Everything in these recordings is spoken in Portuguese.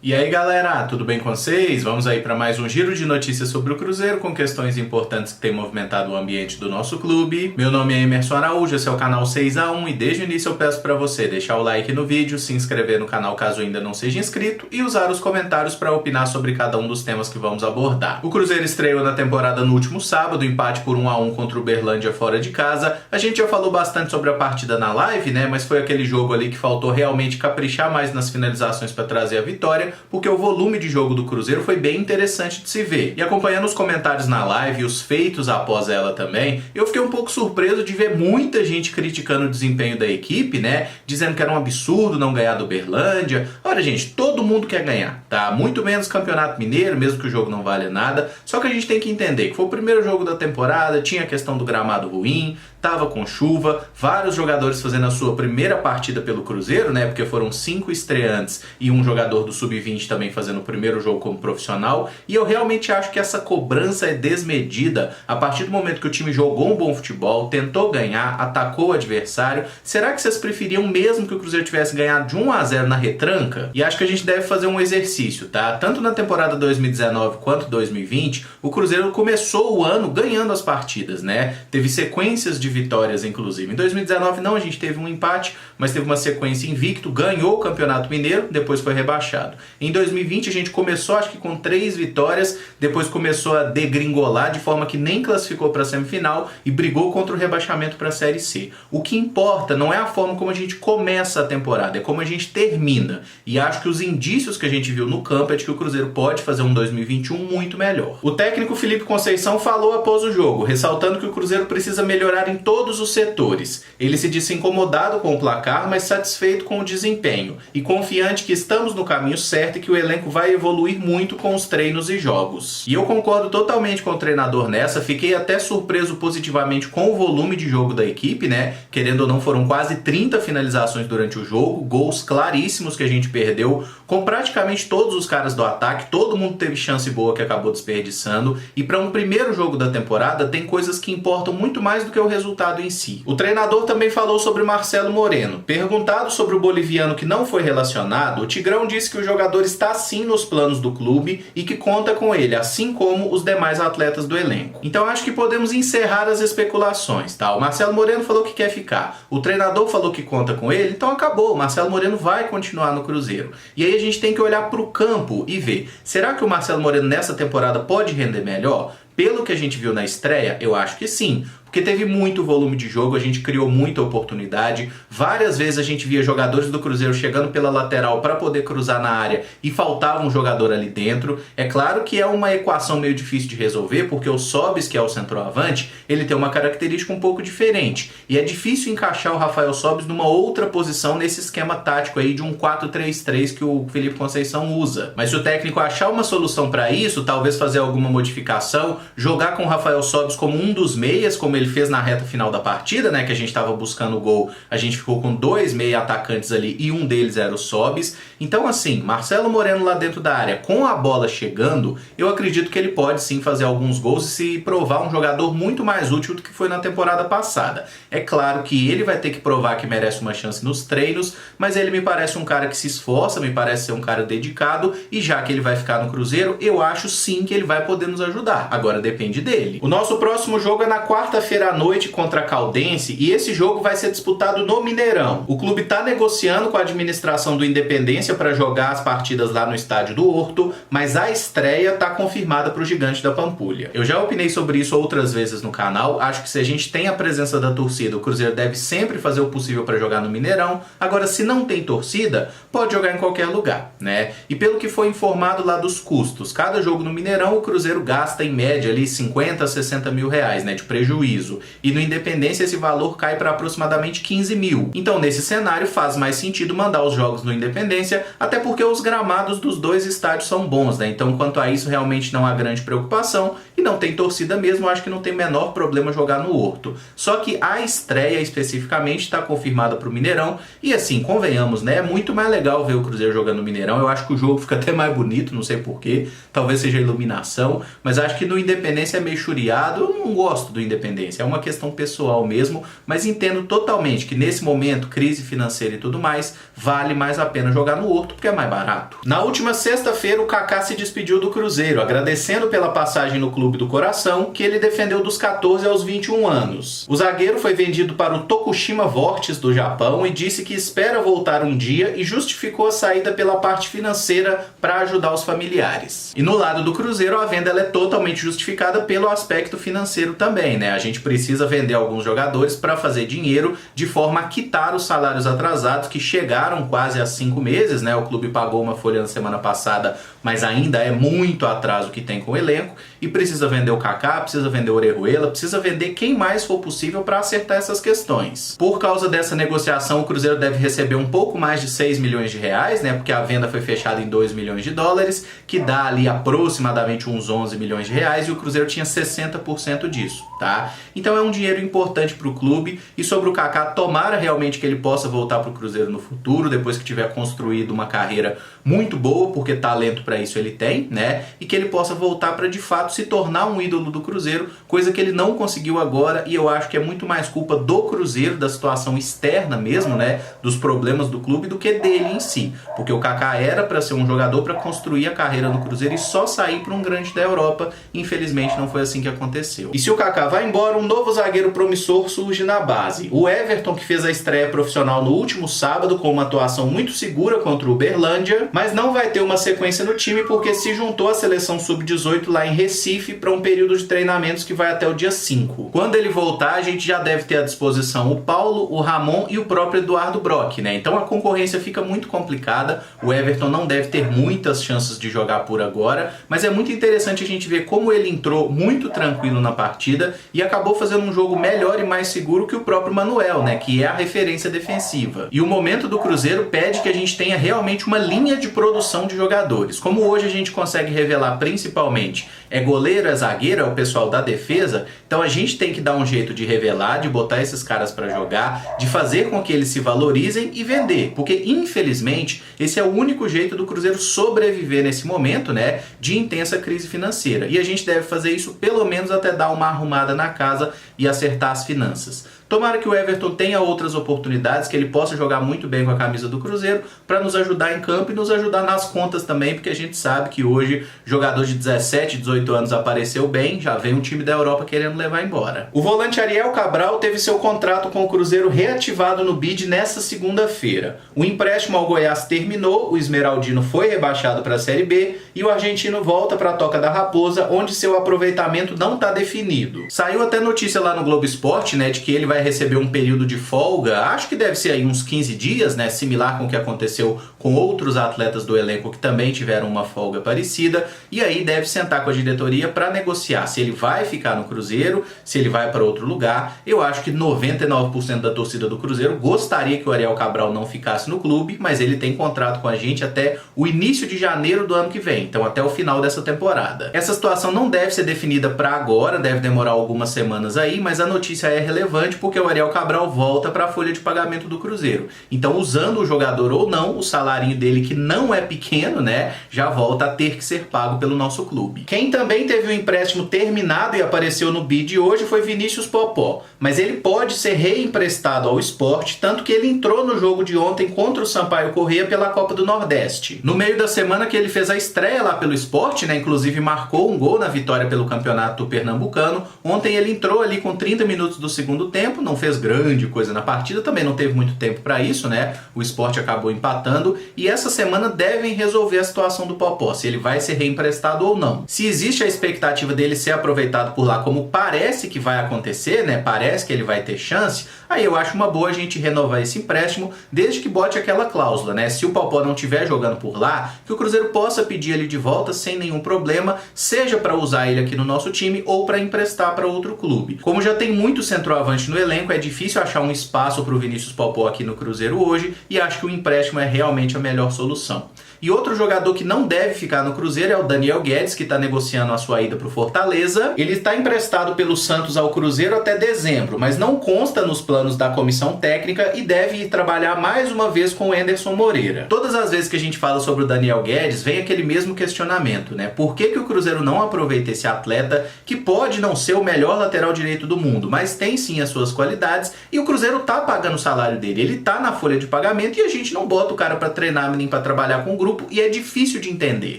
E aí galera, tudo bem com vocês? Vamos aí para mais um giro de notícias sobre o Cruzeiro com questões importantes que têm movimentado o ambiente do nosso clube. Meu nome é Emerson Araújo, esse é o canal 6x1 e desde o início eu peço para você deixar o like no vídeo, se inscrever no canal caso ainda não seja inscrito e usar os comentários para opinar sobre cada um dos temas que vamos abordar. O Cruzeiro estreou na temporada no último sábado, empate por 1x1 contra o Uberlândia fora de casa. A gente já falou bastante sobre a partida na live, né? Mas foi aquele jogo ali que faltou realmente caprichar mais nas finalizações para trazer a vitória, porque o volume de jogo do Cruzeiro foi bem interessante de se ver. E acompanhando os comentários na live e os feitos após ela também, eu fiquei um pouco surpreso de ver muita gente criticando o desempenho da equipe, né? Dizendo que era um absurdo não ganhar do Uberlândia. Olha, gente, todo mundo quer ganhar, tá? Muito menos Campeonato Mineiro, mesmo que o jogo não valha nada. Só que a gente tem que entender que foi o primeiro jogo da temporada, tinha a questão do gramado ruim, tava com chuva, vários jogadores fazendo a sua primeira partida pelo Cruzeiro, né? Porque foram 5 estreantes e um jogador do Sub-20 também fazendo o primeiro jogo como profissional. E eu realmente acho que essa cobrança é desmedida a partir do momento que o time jogou um bom futebol, tentou ganhar, atacou o adversário. Será que vocês preferiam mesmo que o Cruzeiro tivesse ganhado de 1x0 na retranca? E acho que a gente deve fazer um exercício, tá? Tanto na temporada 2019 quanto 2020, o Cruzeiro começou o ano ganhando as partidas, né? Teve sequências de vitórias, inclusive. Em 2019 não, a gente teve um empate, mas teve uma sequência invicto, ganhou o Campeonato Mineiro, depois foi rebaixado. Em 2020 a gente começou, acho que com 3 vitórias, depois começou a degringolar, de forma que nem classificou para a semifinal e brigou contra o rebaixamento para a Série C. O que importa não é a forma como a gente começa a temporada, é como a gente termina. E acho que os indícios que a gente viu no campo é de que o Cruzeiro pode fazer um 2021 muito melhor. O técnico Felipe Conceição falou após o jogo, ressaltando que o Cruzeiro precisa melhorar em todos os setores. Ele se disse incomodado com o placar, mas satisfeito com o desempenho e confiante que estamos no caminho certo e que o elenco vai evoluir muito com os treinos e jogos. E eu concordo totalmente com o treinador nessa, fiquei até surpreso positivamente com o volume de jogo da equipe, né? Querendo ou não, foram quase 30 finalizações durante o jogo, gols claríssimos que a gente perdeu, com praticamente todos os caras do ataque, todo mundo teve chance boa que acabou desperdiçando, e para um primeiro jogo da temporada tem coisas que importam muito mais do que o resultado em si. O treinador também falou sobre Marcelo Moreno. Perguntado sobre o boliviano que não foi relacionado, o Tigrão disse que o jogador está sim nos planos do clube e que conta com ele, assim como os demais atletas do elenco. Então acho que podemos encerrar as especulações, tá? O Marcelo Moreno falou que quer ficar, o treinador falou que conta com ele, então acabou, o Marcelo Moreno vai continuar no Cruzeiro. E aí a gente tem que olhar para o campo e ver, será que o Marcelo Moreno nessa temporada pode render melhor? Pelo que a gente viu na estreia, eu acho que sim, porque teve muito volume de jogo, a gente criou muita oportunidade, várias vezes a gente via jogadores do Cruzeiro chegando pela lateral para poder cruzar na área e faltava um jogador ali dentro. É claro que é uma equação meio difícil de resolver, porque o Sobis, que é o centroavante, ele tem uma característica um pouco diferente, e é difícil encaixar o Rafael Sobis numa outra posição nesse esquema tático aí de um 4-3-3 que o Felipe Conceição usa. Mas se o técnico achar uma solução para isso, talvez fazer alguma modificação, jogar com o Rafael Sobis como um dos meias, como ele fez na reta final da partida, né, que a gente estava buscando o gol, a gente ficou com 2 meia atacantes ali e um deles era o Sobis. Então assim, Marcelo Moreno lá dentro da área, com a bola chegando, eu acredito que ele pode sim fazer alguns gols e se provar um jogador muito mais útil do que foi na temporada passada. É claro que ele vai ter que provar que merece uma chance nos treinos, mas ele me parece um cara que se esforça, me parece ser um cara dedicado, e já que ele vai ficar no Cruzeiro, eu acho sim que ele vai poder nos ajudar. Agora depende dele. O nosso próximo jogo é na quarta-feira à noite contra a Caldense e esse jogo vai ser disputado no Mineirão. O clube está negociando com a administração do Independência para jogar as partidas lá no estádio do Horto, mas a estreia está confirmada para o Gigante da Pampulha. Eu já opinei sobre isso outras vezes no canal, acho que se a gente tem a presença da torcida, o Cruzeiro deve sempre fazer o possível para jogar no Mineirão. Agora, se não tem torcida, pode jogar em qualquer lugar, né? E pelo que foi informado lá dos custos, cada jogo no Mineirão o Cruzeiro gasta em média ali 50 a 60 mil reais, né, de prejuízo. E no Independência esse valor cai para aproximadamente 15 mil. Então nesse cenário faz mais sentido mandar os jogos no Independência, até porque os gramados dos dois estádios são bons, né? Então quanto a isso realmente não há grande preocupação e não tem torcida mesmo, acho que não tem menor problema jogar no Horto. Só que a estreia especificamente está confirmada para o Mineirão e assim, convenhamos, né? É muito mais legal ver o Cruzeiro jogando no Mineirão, eu acho que o jogo fica até mais bonito, não sei porquê, talvez seja a iluminação, mas acho que no Independência é meio churiado, eu não gosto do Independência. procedência. É uma questão pessoal mesmo, mas entendo totalmente que nesse momento, crise financeira e tudo mais, vale mais a pena jogar no Horto porque é mais barato. Na última sexta-feira, o Kaká se despediu do Cruzeiro, agradecendo pela passagem no Clube do Coração, que ele defendeu dos 14 aos 21 anos. O zagueiro foi vendido para o Tokushima Vortis do Japão e disse que espera voltar um dia e justificou a saída pela parte financeira para ajudar os familiares. E no lado do Cruzeiro, a venda ela é totalmente justificada pelo aspecto financeiro também, né? A gente precisa vender alguns jogadores para fazer dinheiro de forma a quitar os salários atrasados que chegaram quase a 5 meses, né? O clube pagou uma folha na semana passada, mas ainda é muito atraso que tem com o elenco e precisa vender o Kaká, precisa vender o Orejuela, precisa vender quem mais for possível para acertar essas questões. Por causa dessa negociação, o Cruzeiro deve receber um pouco mais de 6 milhões de reais, né? Porque a venda foi fechada em 2 milhões de dólares, que dá ali aproximadamente uns 11 milhões de reais e o Cruzeiro tinha 60% disso, tá? Então é um dinheiro importante para o clube e sobre o Kaká, tomara realmente que ele possa voltar para o Cruzeiro no futuro, depois que tiver construído uma carreira muito boa, porque talento para isso ele tem, né? E que ele possa voltar para de fato se tornar um ídolo do Cruzeiro, coisa que ele não conseguiu agora e eu acho que é muito mais culpa do Cruzeiro, da situação externa mesmo, né? Dos problemas do clube do que dele em si, porque o Kaká era para ser um jogador para construir a carreira no Cruzeiro e só sair para um grande da Europa, infelizmente não foi assim que aconteceu. E se o Kaká vai embora, um novo zagueiro promissor surge na base. O Everton, que fez a estreia profissional no último sábado com uma atuação muito segura contra o Uberlândia, mas não vai ter uma sequência no time porque se juntou à seleção sub-18 lá em Recife para um período de treinamentos que vai até o dia 5. Quando ele voltar, a gente já deve ter à disposição o Paulo, o Ramon e o próprio Eduardo Brock, né? Então a concorrência fica muito complicada, o Everton não deve ter muitas chances de jogar por agora, mas é muito interessante a gente ver como ele entrou muito tranquilo na partida e acabou fazendo um jogo melhor e mais seguro que o próprio Manuel, né? Que é a referência defensiva. E o momento do Cruzeiro pede que a gente tenha realmente uma linha de produção de jogadores. Como hoje a gente consegue revelar principalmente é goleiro, é zagueiro, é o pessoal da defesa, então a gente tem que dar um jeito de revelar, de botar esses caras para jogar, de fazer com que eles se valorizem e vender, porque infelizmente esse é o único jeito do Cruzeiro sobreviver nesse momento, né, de intensa crise financeira. E a gente deve fazer isso pelo menos até dar uma arrumada na casa e acertar as finanças. Tomara que o Everton tenha outras oportunidades, que ele possa jogar muito bem com a camisa do Cruzeiro para nos ajudar em campo e nos ajudar nas contas também, porque a gente sabe que hoje jogador de 17, 18 anos apareceu bem, já vem um time da Europa querendo levar embora. O volante Ariel Cabral teve seu contrato com o Cruzeiro reativado no bid nesta segunda-feira. O empréstimo ao Goiás terminou, o esmeraldino foi rebaixado para a Série B e o argentino volta para a Toca da Raposa, onde seu aproveitamento não está definido. Saiu até notícia lá no Globo Esporte, né, de que ele vai receber um período de folga, acho que deve ser aí uns 15 dias, né, similar com o que aconteceu com outros atletas do elenco que também tiveram uma folga parecida, e aí deve sentar com a diretoria para negociar se ele vai ficar no Cruzeiro, se ele vai para outro lugar. Eu acho que 99% da torcida do Cruzeiro gostaria que o Ariel Cabral não ficasse no clube, mas ele tem contrato com a gente até o início de janeiro do ano que vem, então até o final dessa temporada. Essa situação não deve ser definida para agora, deve demorar algumas semanas aí, mas a notícia é relevante porque o Ariel Cabral volta para a folha de pagamento do Cruzeiro. Então, usando o jogador ou não, o salário dele, que não é pequeno, né, já volta a ter que ser pago pelo nosso clube. Quem também teve o empréstimo terminado e apareceu no bid hoje foi Vinícius Popó, mas ele pode ser reemprestado ao Sport, tanto que ele entrou no jogo de ontem contra o Sampaio Corrêa pela Copa do Nordeste. No meio da semana que ele fez a estreia lá pelo Sport, né, inclusive marcou um gol na vitória pelo campeonato pernambucano. Ontem ele entrou ali com 30 minutos do segundo tempo, não fez grande coisa na partida, também não teve muito tempo para isso, né? O Sport acabou empatando e essa semana devem resolver a situação do Popó, se ele vai ser reemprestado ou não. Se existe a expectativa dele ser aproveitado por lá, como parece que vai acontecer, né? Parece que ele vai ter chance, aí eu acho uma boa a gente renovar esse empréstimo, desde que bote aquela cláusula, né? Se o Popó não estiver jogando por lá, que o Cruzeiro possa pedir ele de volta sem nenhum problema, seja para usar ele aqui no nosso time ou para emprestar para outro clube. Como já tem muito centroavante no elenco é difícil achar um espaço para o Vinícius Popó aqui no Cruzeiro hoje e acho que o empréstimo é realmente a melhor solução. E outro jogador que não deve ficar no Cruzeiro é o Daniel Guedes, que está negociando a sua ida para o Fortaleza. Ele está emprestado pelo Santos ao Cruzeiro até dezembro, mas não consta nos planos da comissão técnica e deve ir trabalhar mais uma vez com o Anderson Moreira. Todas as vezes que a gente fala sobre o Daniel Guedes, vem aquele mesmo questionamento, né? Por que o Cruzeiro não aproveita esse atleta que pode não ser o melhor lateral direito do mundo, mas tem sim as suas qualidades e o Cruzeiro tá pagando o salário dele, ele tá na folha de pagamento e a gente não bota o cara para treinar nem para trabalhar com o grupo e é difícil de entender.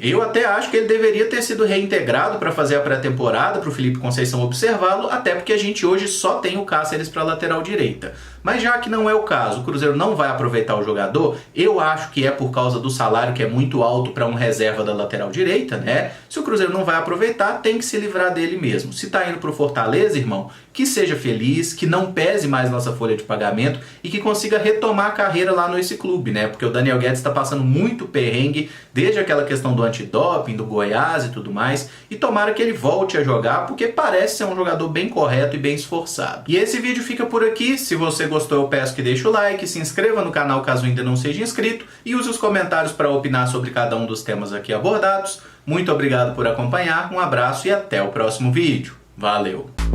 Eu até acho que ele deveria ter sido reintegrado para fazer a pré-temporada, para o Felipe Conceição observá-lo, até porque a gente hoje só tem o Cáceres para lateral direita. Mas já que não é o caso, o Cruzeiro não vai aproveitar o jogador, eu acho que é por causa do salário que é muito alto para um reserva da lateral direita, né? Se o Cruzeiro não vai aproveitar, tem que se livrar dele mesmo. Se tá indo pro Fortaleza, irmão, que seja feliz, que não pese mais nossa folha de pagamento e que consiga retomar a carreira lá no esse clube, né? Porque o Daniel Guedes está passando muito perrengue, desde aquela questão do antidoping, do Goiás e tudo mais, e tomara que ele volte a jogar, porque parece ser um jogador bem correto e bem esforçado. E esse vídeo fica por aqui. Se você gostou, eu peço que deixe o like, se inscreva no canal caso ainda não seja inscrito e use os comentários para opinar sobre cada um dos temas aqui abordados. Muito obrigado por acompanhar, um abraço e até o próximo vídeo. Valeu!